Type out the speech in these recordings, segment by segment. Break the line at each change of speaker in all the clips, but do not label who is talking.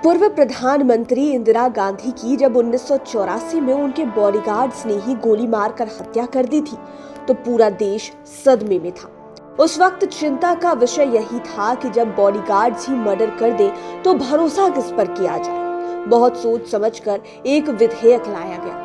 पूर्व प्रधानमंत्री इंदिरा गांधी की जब 1984 में उनके बॉडीगार्ड्स ने ही गोली मारकर हत्या कर दी थी तो पूरा देश सदमे में था। उस वक्त चिंता का विषय यही था कि जब बॉडीगार्ड्स ही मर्डर कर दे तो भरोसा किस पर किया जाए। बहुत सोच समझकर एक विधेयक लाया गया।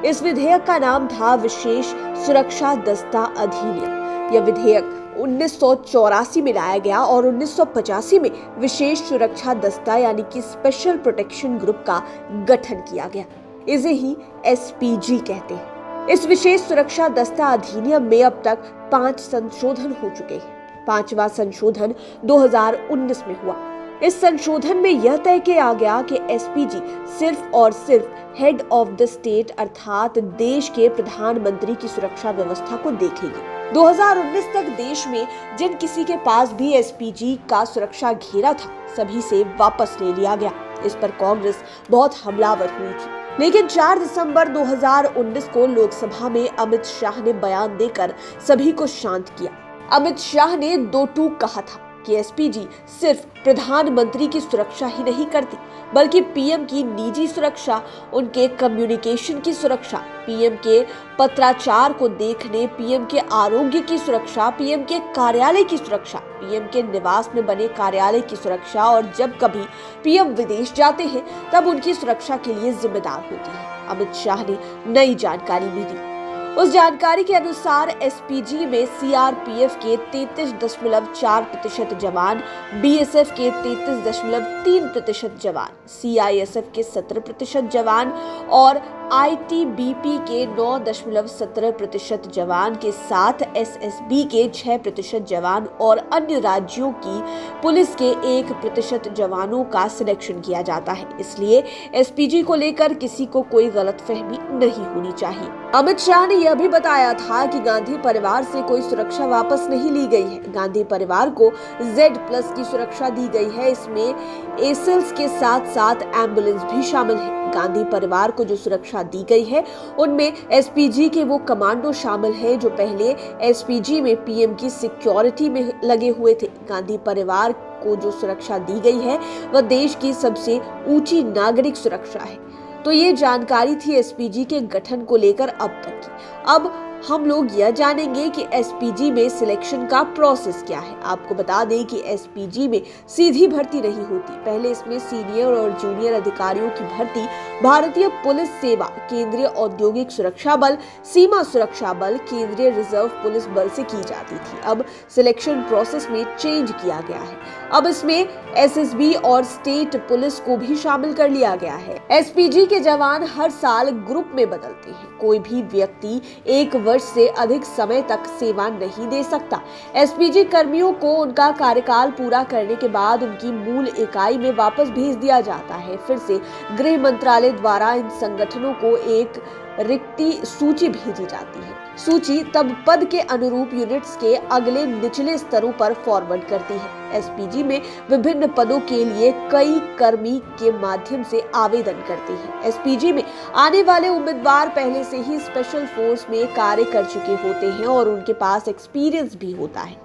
इस विधेयक का नाम था विशेष सुरक्षा दस्ता अधिनियम। यह विधेयक 1984 में लाया गया और 1985 में विशेष सुरक्षा दस्ता यानी कि स्पेशल प्रोटेक्शन ग्रुप का गठन किया गया। इसे ही एसपीजी कहते हैं। इस विशेष सुरक्षा दस्ता अधिनियम में अब तक 5 संशोधन हो चुके हैं। 5वां संशोधन 2019 में हुआ। इस संशोधन में यह तय किया गया कि एसपीजी सिर्फ और सिर्फ हेड ऑफ द स्टेट अर्थात देश के प्रधानमंत्री की सुरक्षा व्यवस्था को देखेगी। 2019 तक देश में जिन किसी के पास भी एसपीजी का सुरक्षा घेरा था सभी से वापस ले लिया गया। इस पर कांग्रेस बहुत हमलावर हुई थी, लेकिन 4 दिसंबर 2019 को लोकसभा में अमित शाह ने बयान देकर सभी को शांत किया। अमित शाह ने 2 टूक कहा था कि एसपीजी सिर्फ प्रधानमंत्री की सुरक्षा ही नहीं करती बल्कि पीएम की निजी सुरक्षा, उनके कम्युनिकेशन की सुरक्षा, पीएम के पत्राचार को देखने, पीएम के आरोग्य की सुरक्षा, पीएम के कार्यालय की सुरक्षा, पीएम के निवास में बने कार्यालय की सुरक्षा और जब कभी पीएम विदेश जाते हैं तब उनकी सुरक्षा के लिए जिम्मेदार होती है। अमित शाह ने नई जानकारी भी दी। उस जानकारी के अनुसार एसपीजी में सीआरपीएफ के 33.4% जवान, बीएसएफ के 33.3% जवान, सीआईएसएफ के 17% जवान और आईटीबीपी के 9.17% जवान के साथ एसएसबी के 6% जवान और अन्य राज्यों की पुलिस के 1% जवानों का सिलेक्शन किया जाता है। इसलिए एसपीजी को लेकर किसी को कोई गलतफहमी नहीं होनी चाहिए। अमित शाह ने यह भी बताया था कि गांधी परिवार से कोई सुरक्षा वापस नहीं ली गई है। गांधी परिवार को Z+ की सुरक्षा दी गई है। इसमें एसएल्स के साथ साथ एम्बुलेंस भी शामिल है। गांधी परिवार को जो सुरक्षा दी गई है उनमें एसपीजी के वो कमांडो शामिल हैं जो पहले एसपीजी में पीएम की सिक्योरिटी में लगे हुए थे। गांधी परिवार को जो सुरक्षा दी गई है वह देश की सबसे ऊंची नागरिक सुरक्षा है। तो ये जानकारी थी एसपीजी के गठन को लेकर अब तक की। अब हम लोग यह जानेंगे कि एसपीजी में सिलेक्शन का प्रोसेस क्या है। आपको बता दें कि एसपीजी में सीधी भर्ती नहीं होती। पहले इसमें सीनियर और जूनियर अधिकारियों की भर्ती भारतीय पुलिस सेवा, केंद्रीय औद्योगिक सुरक्षा बल, सीमा सुरक्षा बल, केंद्रीय रिजर्व पुलिस बल से की जाती थी। अब सिलेक्शन प्रोसेस में चेंज किया गया है। अब इसमें एसएसबी और स्टेट पुलिस को भी शामिल कर लिया गया है। एसपीजी के जवान हर साल ग्रुप में बदलते हैं। कोई भी व्यक्ति 1 वर्ष से अधिक समय तक सेवा नहीं दे सकता। एसपीजी कर्मियों को उनका कार्यकाल पूरा करने के बाद उनकी मूल इकाई में वापस भेज दिया जाता है। फिर से गृह मंत्रालय द्वारा इन संगठनों को एक रिक्ति सूची भेजी जाती है। सूची तब पद के अनुरूप यूनिट्स के अगले निचले स्तरों पर फॉरवर्ड करती है। एसपीजी में विभिन्न पदों के लिए कई कर्मी के माध्यम से आवेदन करते हैं। एसपीजी में आने वाले उम्मीदवार पहले से ही स्पेशल फोर्स में कार्य कर चुके होते हैं और उनके पास एक्सपीरियंस भी होता है।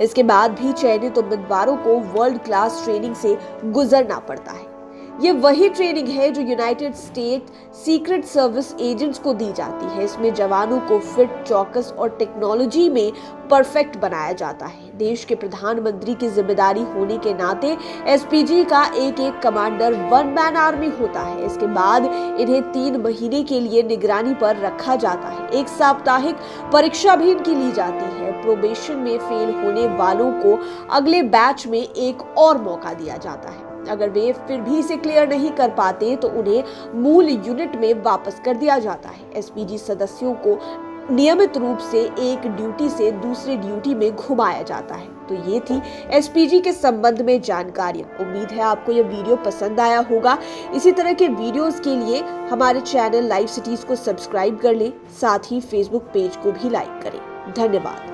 इसके बाद भी चयनित उम्मीदवारों को वर्ल्ड क्लास ट्रेनिंग से गुजरना पड़ता है। ये वही ट्रेनिंग है जो United state secret service agents को दी जाती है। इसमें जवानों को फिट, चौकस और टेक्नोलॉजी में परफेक्ट बनाया जाता है। देश के प्रधानमंत्री की जिम्मेदारी होने के नाते एसपीजी का एक कमांडर 1 मैन आर्मी होता है। इसके बाद इन्हें 3 महीने के लिए निगरानी पर रखा जाता है। एक साप्ताहिक परीक्षा भी इनकी ली जाती है। प्रोबेशन में फेल होने वालों को अगले बैच में एक और मौका दिया जाता है। अगर वे फिर भी इसे क्लियर नहीं कर पाते तो उन्हें मूल यूनिट में वापस कर दिया जाता है। एसपीजी सदस्यों को नियमित रूप से एक ड्यूटी से दूसरी ड्यूटी में घुमाया जाता है। तो ये थी एसपीजी के संबंध में जानकारियां। उम्मीद है आपको यह वीडियो पसंद आया होगा। इसी तरह के वीडियोस के लिए हमारे चैनल लाइव सिटीज को सब्सक्राइब कर लें, साथ ही फेसबुक पेज को भी लाइक करें। धन्यवाद।